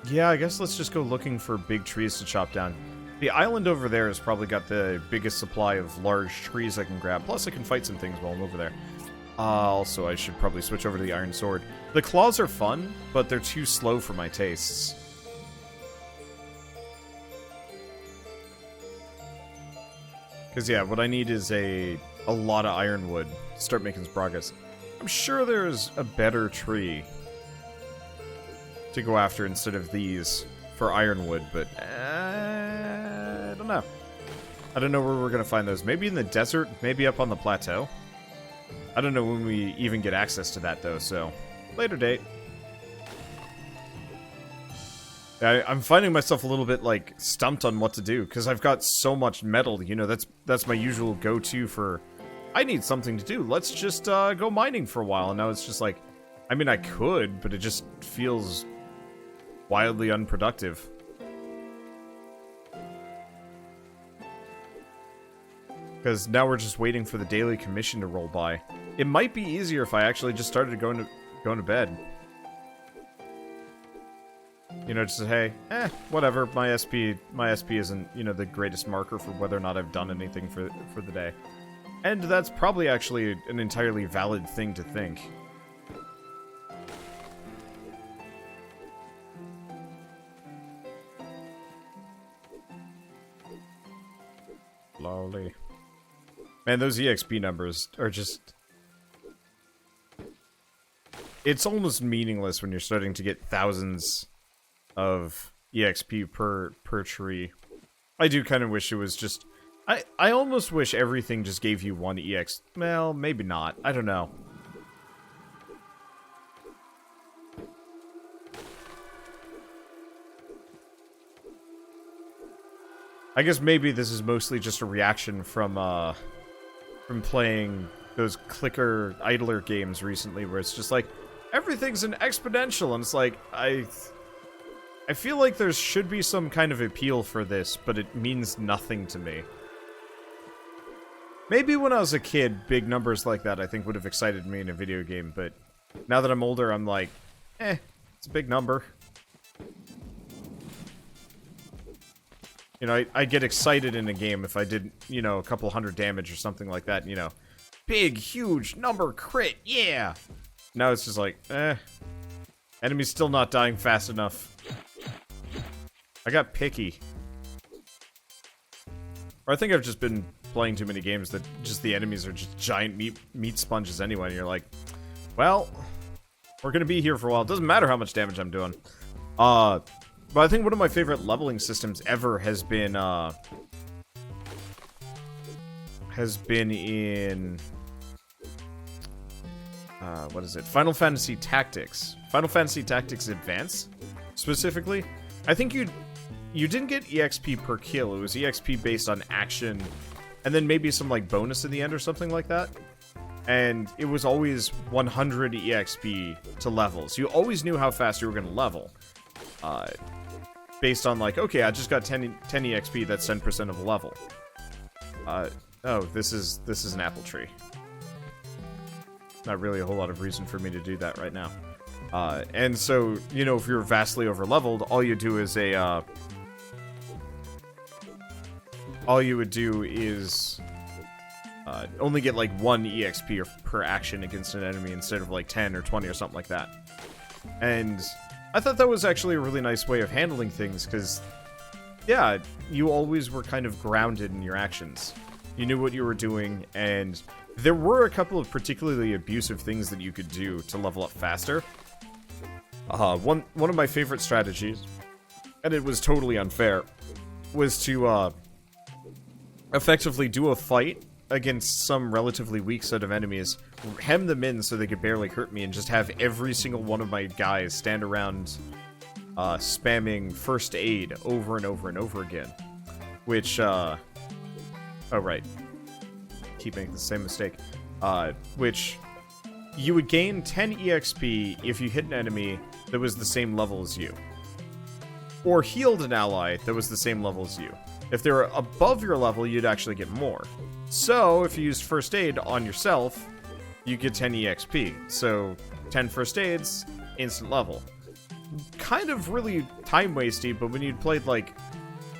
Yeah, I guess let's just go looking for big trees to chop down. The island over there has probably got the biggest supply of large trees I can grab. Plus, I can fight some things while I'm over there. Also, I should probably switch over to the iron sword. The claws are fun, but they're too slow for my tastes. Because, yeah, what I need is a lot of ironwood to start making some progress. I'm sure there's a better tree to go after instead of these for ironwood, but I don't know. I don't know where we're going to find those. Maybe in the desert, maybe up on the plateau. I don't know when we even get access to that, though, so later date. I'm finding myself a little bit, like, stumped on what to do, because I've got so much metal, you know, that's my usual go-to for, I need something to do, let's just go mining for a while, and now it's just like, I mean, I could, but it just feels wildly unproductive. Because now we're just waiting for the daily commission to roll by. It might be easier if I actually just started going to bed. You know, just say, hey, whatever, my SP isn't, you know, the greatest marker for whether or not I've done anything for the day. And that's probably actually an entirely valid thing to think. Lolly. Man, those EXP numbers are just... It's almost meaningless when you're starting to get thousands of EXP per tree. I do kind of wish it was just... I almost wish everything just gave you one EX... Well, maybe not. I don't know. I guess maybe this is mostly just a reaction from playing those clicker idler games recently, where it's just like, everything's an exponential, and it's like, I feel like there should be some kind of appeal for this, but it means nothing to me. Maybe when I was a kid, big numbers like that I think would have excited me in a video game, but now that I'm older, I'm like, it's a big number. You know, I get excited in a game if I did, you know, a couple hundred damage or something like that, you know. Big, huge number crit, yeah! Now it's just like, enemy's still not dying fast enough. I got picky. Or I think I've just been playing too many games that just the enemies are just giant meat sponges anyway, and you're like, well, we're gonna be here for a while. It doesn't matter how much damage I'm doing. But I think one of my favorite leveling systems ever has been in... what is it? Final Fantasy Tactics. Final Fantasy Tactics Advance, specifically. I think you didn't get EXP per kill. It was EXP based on action, and then maybe some, like, bonus in the end or something like that. And it was always 100 EXP to levels. You always knew how fast you were going to level. Based on, like, okay, I just got 10 EXP, that's 10% of a level. Oh, this is an apple tree. Not really a whole lot of reason for me to do that right now. And so, you know, if you're vastly over-leveled, all you do is all you would do is only get, like, 1 EXP per action against an enemy instead of, like, 10 or 20 or something like that. And I thought that was actually a really nice way of handling things, because, yeah, you always were kind of grounded in your actions. You knew what you were doing, and there were a couple of particularly abusive things that you could do to level up faster. One of my favorite strategies, and it was totally unfair, was to effectively do a fight against some relatively weak set of enemies, hem them in so they could barely hurt me, and just have every single one of my guys stand around spamming first aid over and over and over again. Which, oh right, keep making the same mistake. Which, you would gain 10 EXP if you hit an enemy that was the same level as you. Or healed an ally that was the same level as you. If they were above your level, you'd actually get more. So, if you used first aid on yourself, you get 10 EXP. So, 10 first aids, instant level. kind of really time-wasty, but when you'd played, like,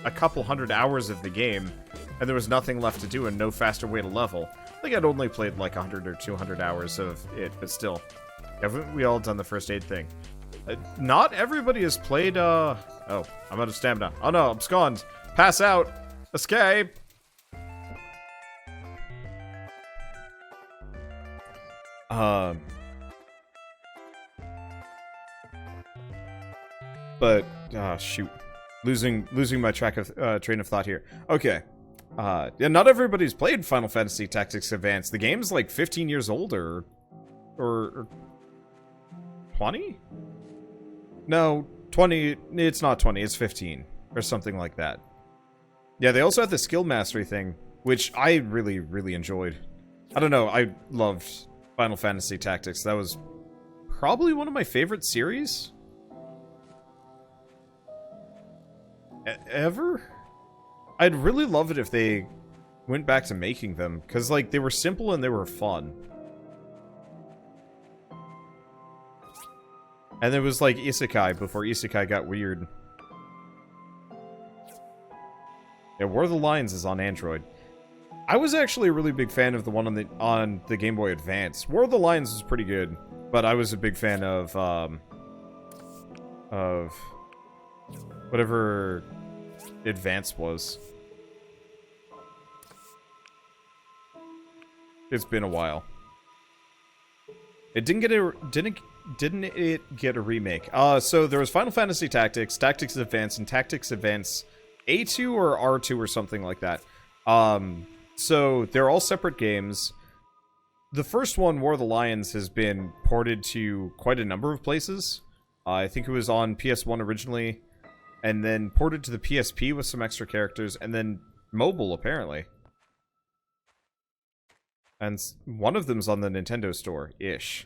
a couple hundred hours of the game, and there was nothing left to do and no faster way to level, I think I'd only played, like, 100 or 200 hours of it, but still. Haven't we all done the first aid thing? Not everybody has played, Oh, I'm out of stamina. Oh no, abscond. Pass out. Escape. But, shoot. Losing my train of thought here. Okay. Yeah, not everybody's played Final Fantasy Tactics Advance. The game's like 15 years old or 20? No, 20. It's not 20, it's 15 or something like that. Yeah, they also had the skill mastery thing, which I really, really enjoyed. I don't know, I loved Final Fantasy Tactics. That was probably one of my favorite series ever. I'd really love it if they went back to making them, because, like, they were simple and they were fun. And there was, like, Isekai before Isekai got weird. Yeah, War of the Lions is on Android. I was actually a really big fan of the one on the Game Boy Advance. War of the Lions was pretty good, but I was a big fan of whatever Advance was. It's been a while. It didn't it get a remake? So there was Final Fantasy Tactics, Tactics Advance, and Tactics Advance A2 or R2 or something like that. So they're all separate games. The first one, War of the Lions, has been ported to quite a number of places. I think it was on PS1 originally, and then ported to the PSP with some extra characters, and then mobile, apparently. And one of them's on the Nintendo Store-ish.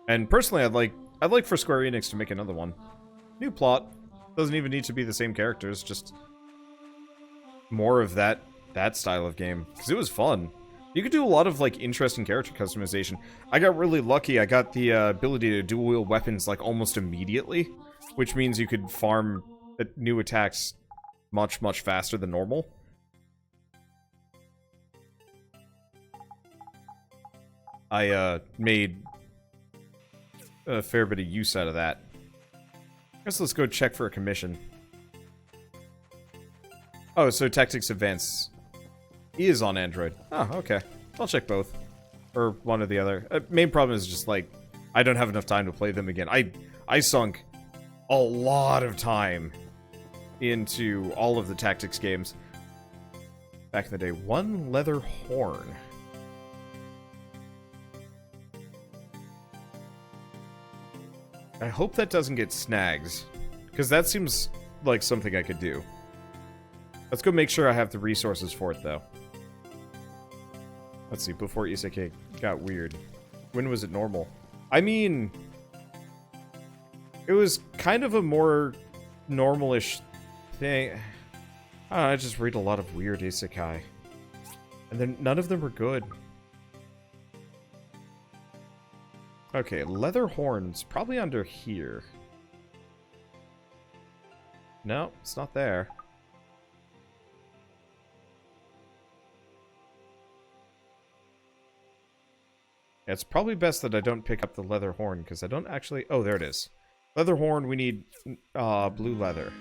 And personally, I'd like for Square Enix to make another one. New plot. Doesn't even need to be the same characters, just more of that style of game. Because it was fun. You could do a lot of, like, interesting character customization. I got really lucky. I got the ability to dual-wield weapons, like, almost immediately. Which means you could farm new attacks much, much faster than normal. I made a fair bit of use out of that. I guess let's go check for a commission. Oh, so Tactics Advance is on Android. Oh, okay. I'll check both. Or one or the other. Main problem is just, like, I don't have enough time to play them again. I sunk a lot of time into all of the Tactics games back in the day. One leather horn. I hope that doesn't get snags, because that seems like something I could do. Let's go make sure I have the resources for it, though. Let's see, before Isekai got weird. When was it normal? I mean, it was kind of a more normal-ish thing. I just read a lot of weird Isekai. And then none of them were good. Okay, leather horns, probably under here. No, it's not there. Yeah, it's probably best that I don't pick up the leather horn, because I don't actually... Oh, there it is. Leather horn, we need blue leather.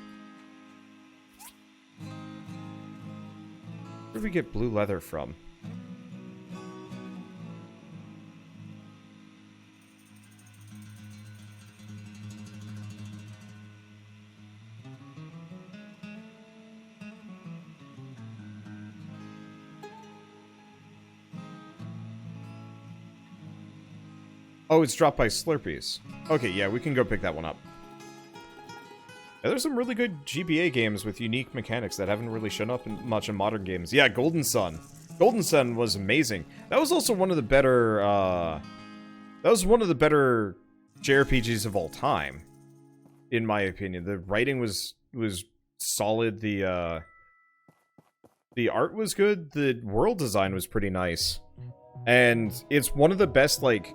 Where do we get blue leather from? Oh, it's dropped by Slurpees. Okay, yeah, we can go pick that one up. Yeah, there's some really good GBA games with unique mechanics that haven't really shown up much in modern games. Yeah, Golden Sun. Golden Sun was amazing. That was also one of the better, JRPGs of all time, in my opinion. The writing was solid. The art was good. The world design was pretty nice. And it's one of the best, like,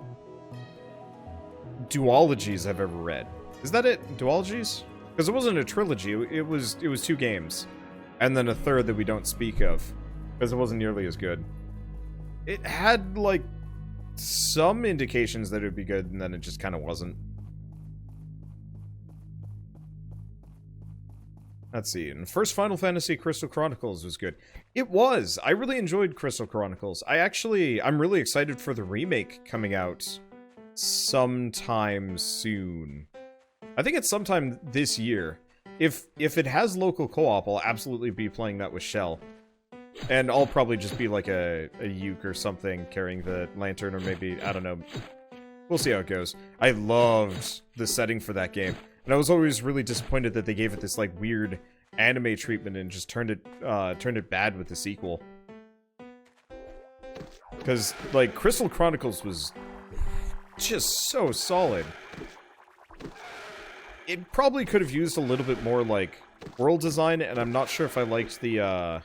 duologies I've ever read. Is that it? Duologies? Because it wasn't a trilogy. It was 2 games. And then a third that we don't speak of. Because it wasn't nearly as good. It had, like, some indications that it would be good, and then it just kind of wasn't. Let's see. And first Final Fantasy Crystal Chronicles was good. It was. I really enjoyed Crystal Chronicles. I'm really excited for the remake coming out sometime soon. I think it's sometime this year. If it has local co-op, I'll absolutely be playing that with Shell. And I'll probably just be like a Yuke or something carrying the lantern, or maybe, I don't know. We'll see how it goes. I loved the setting for that game. And I was always really disappointed that they gave it this like weird anime treatment and just turned it bad with the sequel. Because like Crystal Chronicles was just so solid. It probably could have used a little bit more like world design, and I'm not sure if I liked the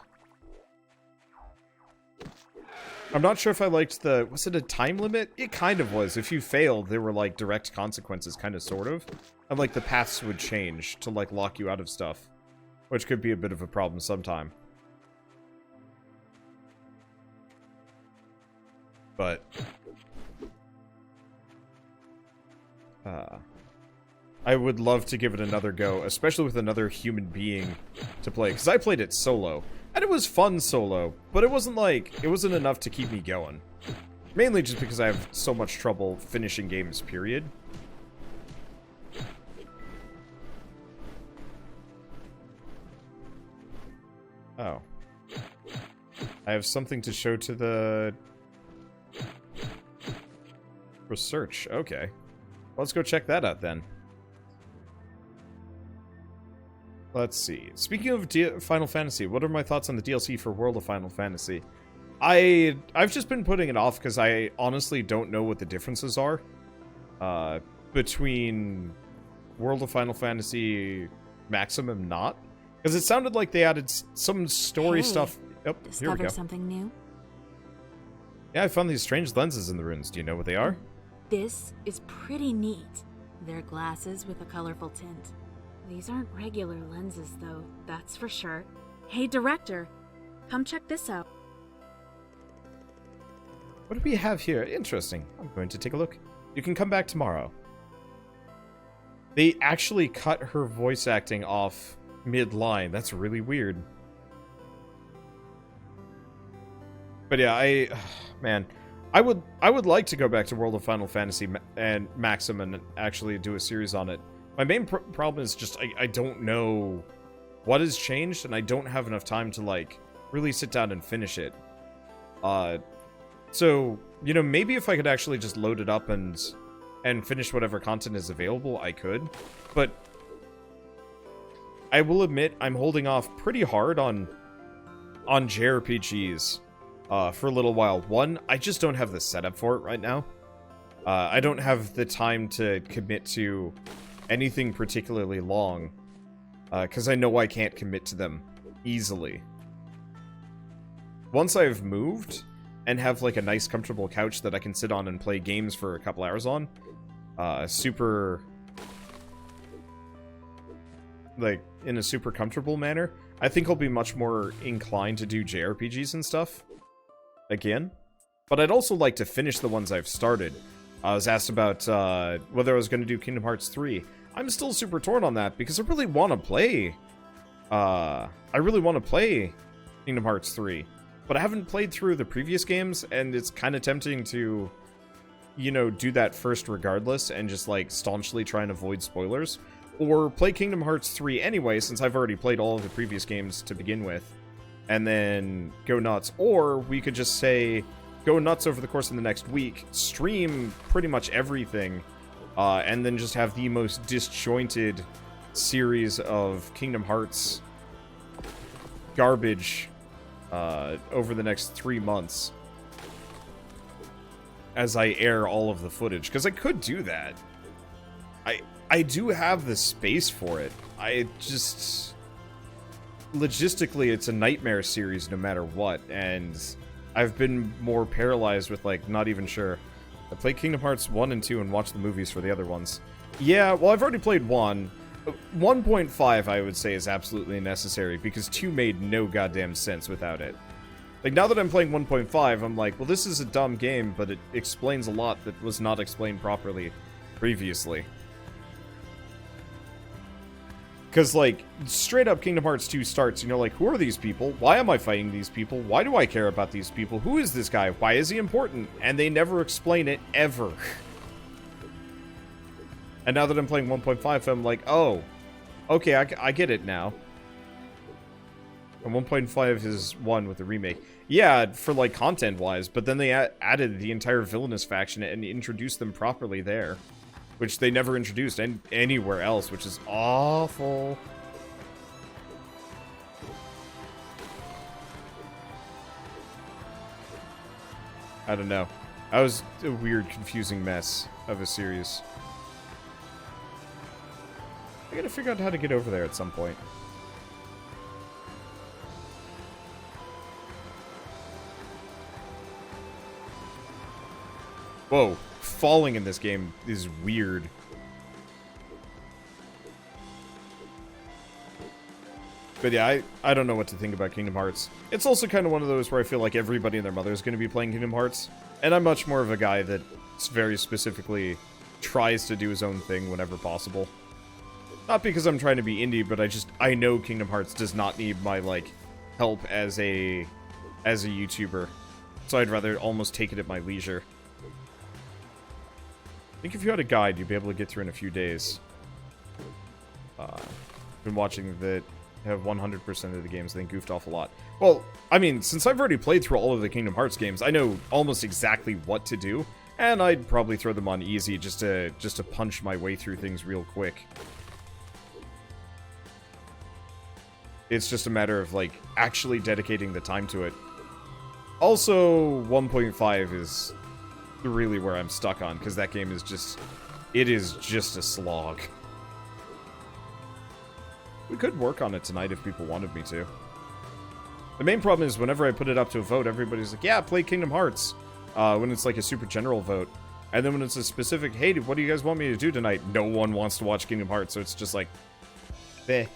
was it a time limit? It kind of was. If you failed, there were like direct consequences, kind of, sort of. And like the paths would change to like lock you out of stuff, which could be a bit of a problem sometime. But I would love to give it another go, especially with another human being to play, because I played it solo. And it was fun solo, but it wasn't enough to keep me going. Mainly just because I have so much trouble finishing games, period. Oh. I have something to show to the research. Okay. Let's go check that out then. Let's see. Speaking of Final Fantasy, what are my thoughts on the DLC for World of Final Fantasy? I've just been putting it off because I honestly don't know what the differences are between World of Final Fantasy Maximum Not. Because it sounded like they added some story stuff. Oh, here we go. Something new? Yeah, I found these strange lenses in the ruins. Do you know what they are? This is pretty neat. They're glasses with a colorful tint. These aren't regular lenses, though, that's for sure. Hey, Director, come check this out. What do we have here? Interesting. I'm going to take a look. You can come back tomorrow. They actually cut her voice acting off mid-line. That's really weird. But yeah, man, I would like to go back to World of Final Fantasy and Maxim and actually do a series on it. My main problem is just I don't know what has changed, and I don't have enough time to like really sit down and finish it. So, you know, maybe if I could actually just load it up and finish whatever content is available, I could. But I will admit I'm holding off pretty hard on JRPGs for a little while. One, I just don't have the setup for it right now. I don't have the time to commit to anything particularly long, because I know I can't commit to them easily. Once I've moved and have like a nice comfortable couch that I can sit on and play games for a couple hours on, super, like, in a super comfortable manner, I think I'll be much more inclined to do JRPGs and stuff again. But I'd also like to finish the ones I've started. I was asked about whether I was going to do Kingdom Hearts 3. I'm still super torn on that because I really want to play. Kingdom Hearts 3, but I haven't played through the previous games, and it's kind of tempting to, you know, do that first regardless and just like staunchly try and avoid spoilers, or play Kingdom Hearts 3 anyway since I've already played all of the previous games to begin with, and then go nuts. Or we could just say go nuts over the course of the next week, stream pretty much everything, and then just have the most disjointed series of Kingdom Hearts garbage over the next 3 months as I air all of the footage. Because I could do that. I do have the space for it. I just... logistically, it's a nightmare series no matter what, and I've been more paralyzed with, like, not even sure. I played Kingdom Hearts 1 and 2 and watched the movies for the other ones. Yeah, well, I've already played 1. 1.5, I would say, is absolutely necessary, because 2 made no goddamn sense without it. Like, now that I'm playing 1.5, I'm like, well, this is a dumb game, but it explains a lot that was not explained properly previously. Because, like, straight up Kingdom Hearts 2 starts, and you're like, who are these people? Why am I fighting these people? Why do I care about these people? Who is this guy? Why is he important? And they never explain it, ever. And now that I'm playing 1.5, I'm like, oh, okay, I get it now. And 1.5 is 1 with the remake. Yeah, for, like, content-wise, but then they added the entire villainous faction and introduced them properly there. Which they never introduced anywhere else, which is awful. I don't know. I was a weird, confusing mess of a series. I gotta figure out how to get over there at some point. Whoa. Falling in this game is weird. But yeah, I don't know what to think about Kingdom Hearts. It's also kind of one of those where I feel like everybody and their mother is going to be playing Kingdom Hearts. And I'm much more of a guy that very specifically tries to do his own thing whenever possible. Not because I'm trying to be indie, but I know Kingdom Hearts does not need my, like, help as a YouTuber. So I'd rather almost take it at my leisure. I think if you had a guide, you'd be able to get through in a few days. Been watching that have 100% of the games, then goofed off a lot. Well, I mean, since I've already played through all of the Kingdom Hearts games, I know almost exactly what to do, and I'd probably throw them on easy just to punch my way through things real quick. It's just a matter of, like, actually dedicating the time to it. Also, 1.5 is really where I'm stuck on, because that game is just... It is just a slog. We could work on it tonight if people wanted me to. The main problem is, whenever I put it up to a vote, everybody's like, yeah, play Kingdom Hearts. When it's like a super general vote. And then when it's a specific, hey, what do you guys want me to do tonight? No one wants to watch Kingdom Hearts, so it's just like... Bleh.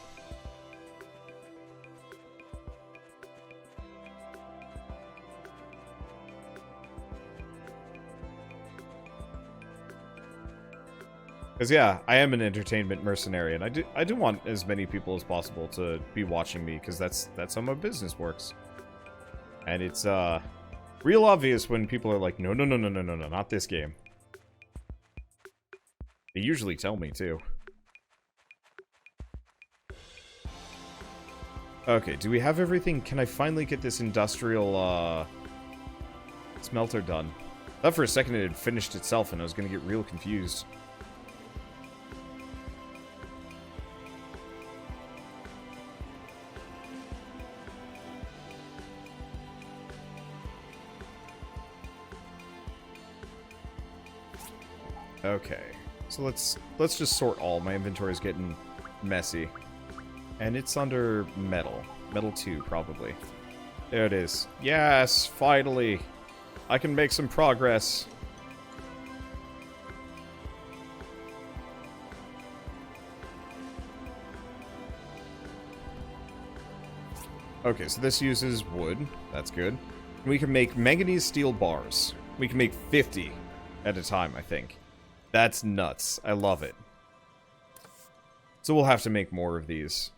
Because, yeah, I am an entertainment mercenary, and I do want as many people as possible to be watching me, because that's how my business works. And it's, real obvious when people are like, no, not this game. They usually tell me, too. Okay, do we have everything? Can I finally get this industrial, smelter done? I thought for a second it had finished itself, and I was gonna get real confused. Okay, so let's just sort all. My inventory is getting messy. And it's under metal. Metal 2, probably. There it is. Yes, finally! I can make some progress. Okay, so this uses wood. That's good. We can make manganese steel bars. We can make 50 at a time, I think. That's nuts. I love it. So we'll have to make more of these.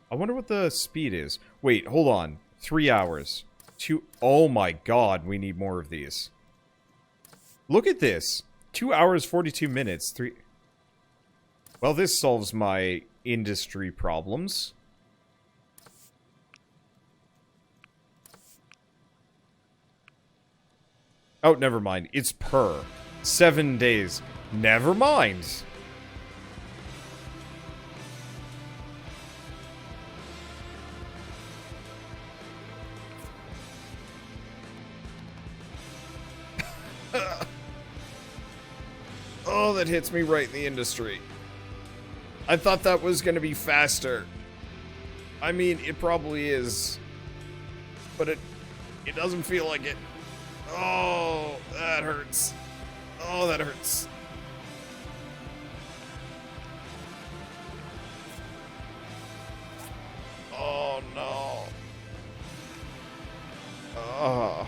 I wonder what the speed is. Wait, hold on. 3 hours. Oh my god, we need more of these. Look at this. 2 hours, 42 minutes. Well, this solves my industry problems. Oh, never mind. It's per 7 days. Never mind. Oh, that hits me right in the industry. I thought that was going to be faster. I mean, it probably is. But it doesn't feel like it. Oh, that hurts. Oh, that hurts. Oh, no. Oh.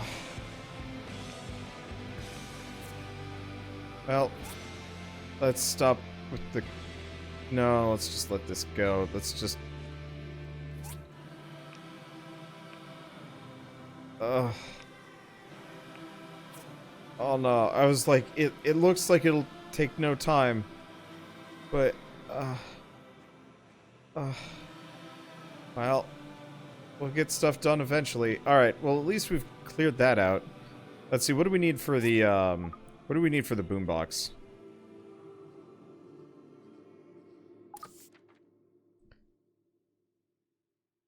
Well, let's stop with the... No, let's just let this go. Let's just... Oh no, I was like, it looks like it'll take no time. But, well, we'll get stuff done eventually. Alright, well, at least we've cleared that out. Let's see, what do we need for the, what do we need for the boombox?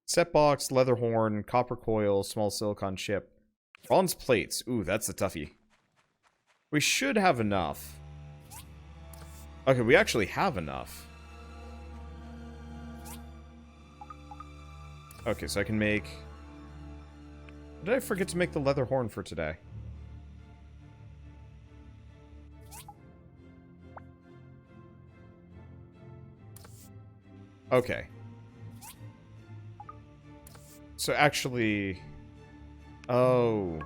Set box, leather horn, copper coil, small silicon chip. Bronze plates. Ooh, that's a toughie. We should have enough. Okay, we actually have enough. Okay, so I can make... Did I forget to make the leather horn for today? Okay. So actually... Oh.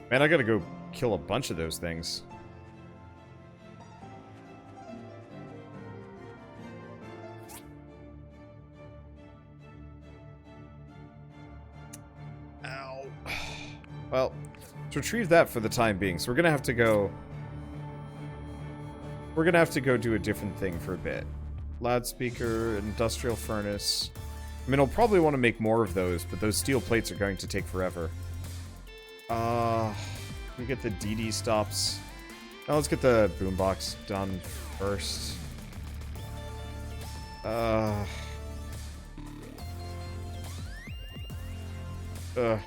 Man, I gotta go kill a bunch of those things. Ow. Well, let's retrieve that for the time being. So we're gonna have to go... We're gonna have to go do a different thing for a bit. Loudspeaker, industrial furnace... I mean, I'll probably want to make more of those, but those steel plates are going to take forever. We get the DD stops. Now let's get the boombox done first.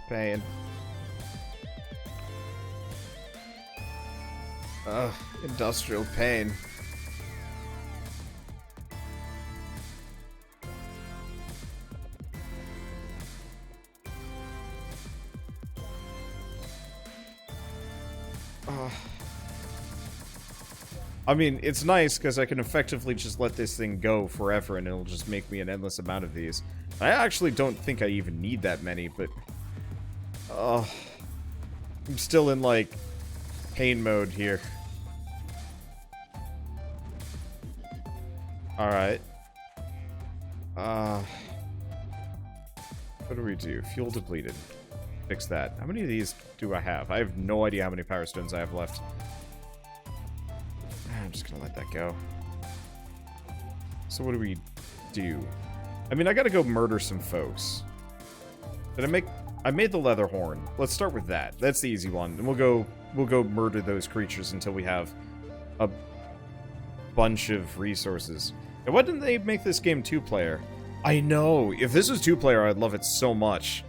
Pain. Industrial pain. I mean, it's nice because I can effectively just let this thing go forever and it'll just make me an endless amount of these. I actually don't think I even need that many, but... I'm still in, like, pain mode here. Alright. What do we do? Fuel depleted. Fix that. How many of these do I have? I have no idea how many power stones I have left. I'm just gonna let that go. So what do we do? I mean, I gotta go murder some folks. Did I make... I made the leather horn. Let's start with that. That's the easy one. And we'll go murder those creatures until we have a bunch of resources. And why didn't they make this game 2-player? I know! If this was 2-player, I'd love it so much.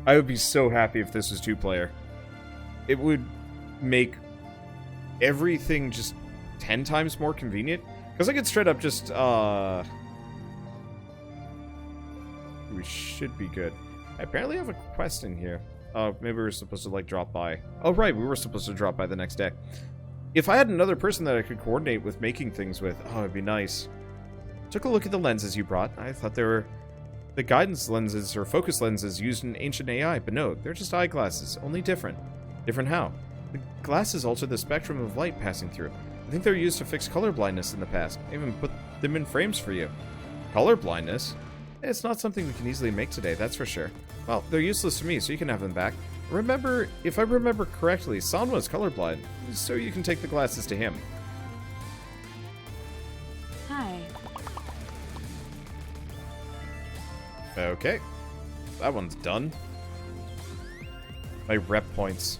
I would be so happy if this was 2-player. It would make everything just 10 times more convenient. Because I could straight up just, we should be good. I apparently have a quest in here. Maybe we were supposed to, like, drop by. Oh, right, we were supposed to drop by the next day. If I had another person that I could coordinate with making things with, oh, it'd be nice. Took a look at the lenses you brought. I thought they were the guidance lenses or focus lenses used in ancient AI, but no, they're just eyeglasses, only different. Different how? The glasses alter the spectrum of light passing through. I think they were used to fix colorblindness in the past. I even put them in frames for you. Colorblindness? It's not something we can easily make today, that's for sure. Well, they're useless to me, so you can have them back. Remember, if I remember correctly, San was colorblind, so you can take the glasses to him. Hi. Okay. That one's done. My rep points.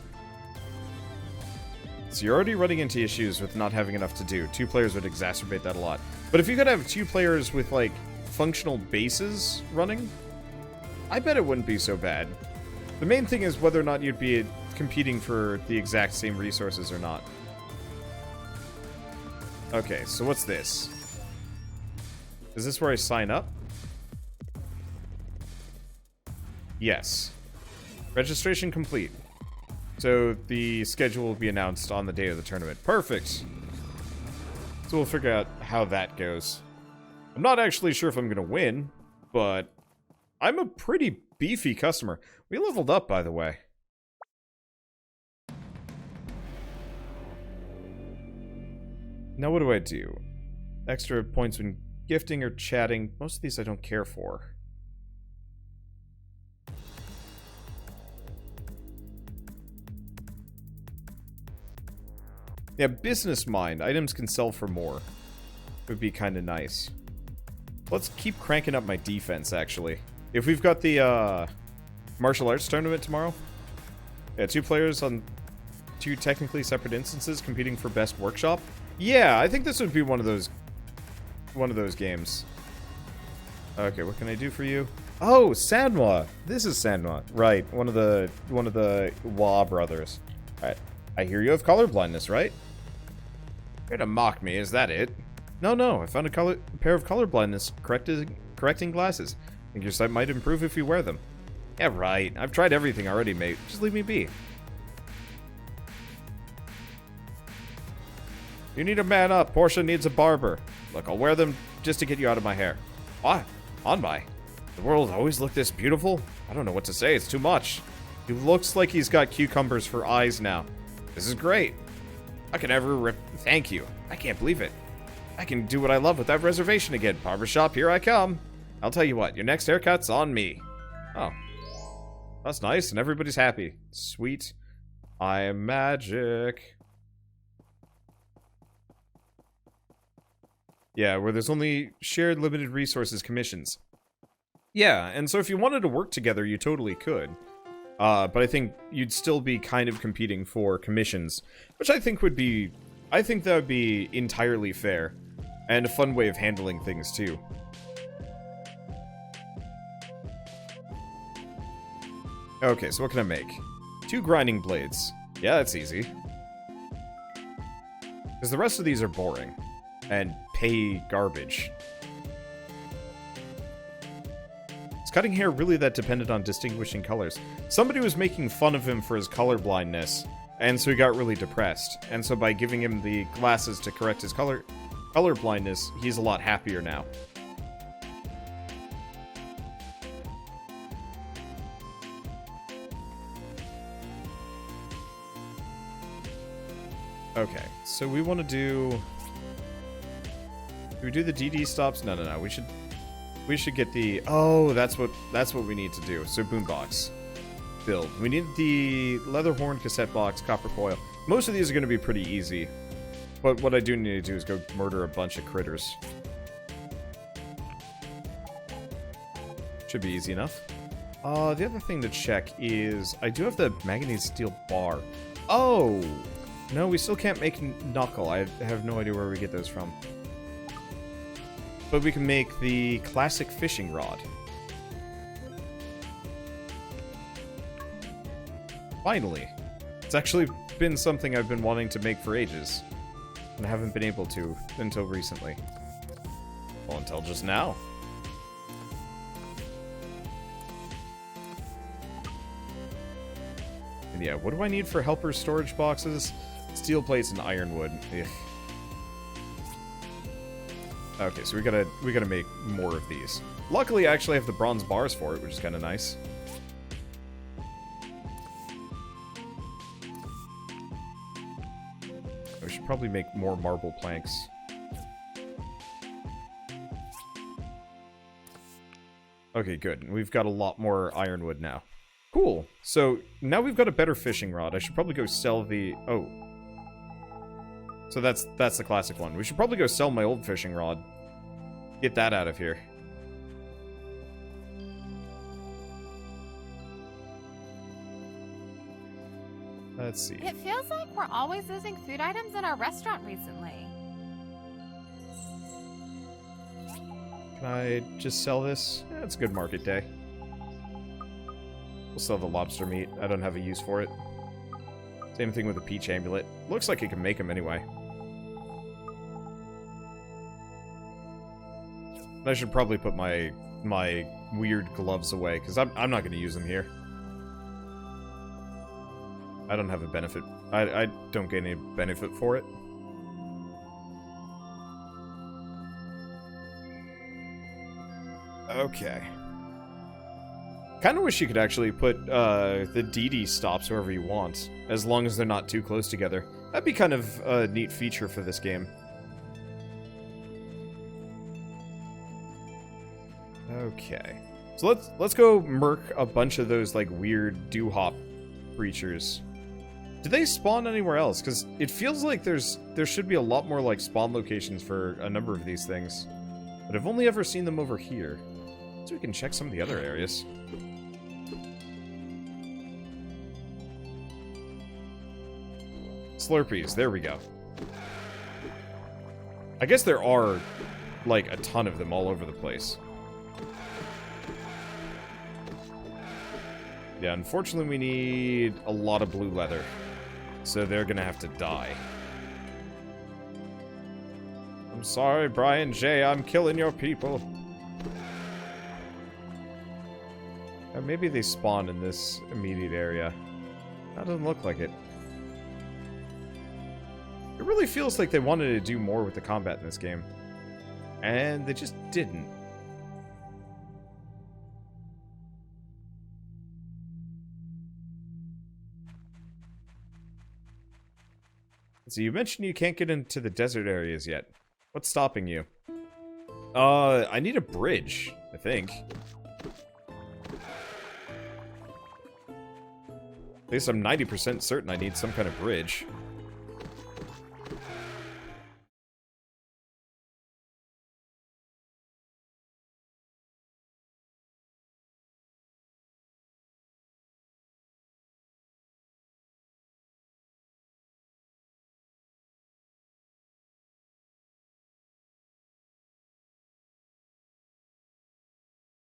So you're already running into issues with not having enough to do. 2 players would exacerbate that a lot. But if you could have 2 players with, like, functional bases running, I bet it wouldn't be so bad. The main thing is whether or not you'd be competing for the exact same resources or not. Okay, so what's this? Is this where I sign up? Yes. Registration complete. So the schedule will be announced on the day of the tournament. Perfect. So we'll figure out how that goes. I'm not actually sure if I'm going to win, but I'm a pretty beefy customer. We leveled up, by the way. Now what do I do? Extra points when gifting or chatting. Most of these I don't care for. Yeah, business mind. Items can sell for more. Would be kind of nice. Let's keep cranking up my defense, actually. If we've got the martial arts tournament tomorrow. Yeah, 2 players on 2 technically separate instances competing for best workshop. Yeah, I think this would be one of those games. Okay, what can I do for you? Oh, Sanwa. This is Sanwa. Right, one of the Wa brothers. Alright. I hear you have colorblindness, right? You're gonna mock me, is that it? No, I found a pair of colorblindness correcting glasses. Think your sight might improve if you wear them. Yeah, right. I've tried everything already, mate. Just leave me be. You need to man up. Portia needs a barber. Look, I'll wear them just to get you out of my hair. What? On my? The world always looked this beautiful? I don't know what to say. It's too much. He looks like he's got cucumbers for eyes now. This is great. I can never thank you. I can't believe it. I can do what I love without reservation again. Barbershop, here I come. I'll tell you what, your next haircut's on me. Oh. That's nice, and everybody's happy. Sweet. I am magic. Yeah, where there's only shared limited resources commissions. Yeah, and so if you wanted to work together, you totally could. But I think you'd still be kind of competing for commissions, which I think would be... I think that would be entirely fair, and a fun way of handling things, too. Okay, so what can I make? 2 grinding blades. Yeah, that's easy. Because the rest of these are boring, and pay garbage. Is cutting hair really that dependent on distinguishing colors? Somebody was making fun of him for his colorblindness, and so he got really depressed. And so by giving him the glasses to correct his colorblindness, he's a lot happier now. Okay, so we want to do... Do we do the DD stops? No. We should get the... Oh, that's what we need to do. So boombox. Build. We need the leather horn, cassette box, copper coil. Most of these are going to be pretty easy. But what I do need to do is go murder a bunch of critters. Should be easy enough. The other thing to check is... I do have the manganese steel bar. Oh! No, we still can't make knuckle. I have no idea where we get those from. But we can make the classic fishing rod. Finally. It's actually been something I've been wanting to make for ages. And I haven't been able to until recently. Well, until just now. And yeah, what do I need for helper storage boxes? Steel plates and ironwood. Ugh. Okay, so we gotta make more of these. Luckily, I actually have the bronze bars for it, which is kind of nice. We should probably make more marble planks. Okay, good. We've got a lot more ironwood now. Cool. So, now we've got a better fishing rod. I should probably go sell the... Oh. So that's the classic one. We should probably go sell my old fishing rod. Get that out of here. Let's see. It feels like we're always losing food items in our restaurant recently. Can I just sell this? Yeah, it's a good market day. We'll sell the lobster meat. I don't have a use for it. Same thing with the peach amulet. Looks like it can make them anyway. I should probably put my weird gloves away, because I'm not going to use them here. I don't have a benefit. I don't get any benefit for it. Okay. Kind of wish you could actually put the DD stops wherever you want, as long as they're not too close together. That'd be kind of a neat feature for this game. Okay. So let's go murk a bunch of those like weird doo-hop creatures. Do they spawn anywhere else? Because it feels like there should be a lot more like spawn locations for a number of these things. But I've only ever seen them over here. So we can check some of the other areas. Slurpees, there we go. I guess there are, like, a ton of them all over the place. Yeah, unfortunately we need a lot of blue leather. So they're gonna have to die. I'm sorry, Brian J, I'm killing your people. Maybe they spawn in this immediate area. That doesn't look like it. It really feels like they wanted to do more with the combat in this game. And they just didn't. So you mentioned you can't get into the desert areas yet. What's stopping you? I need a bridge, I think. At least I'm 90% certain I need some kind of bridge.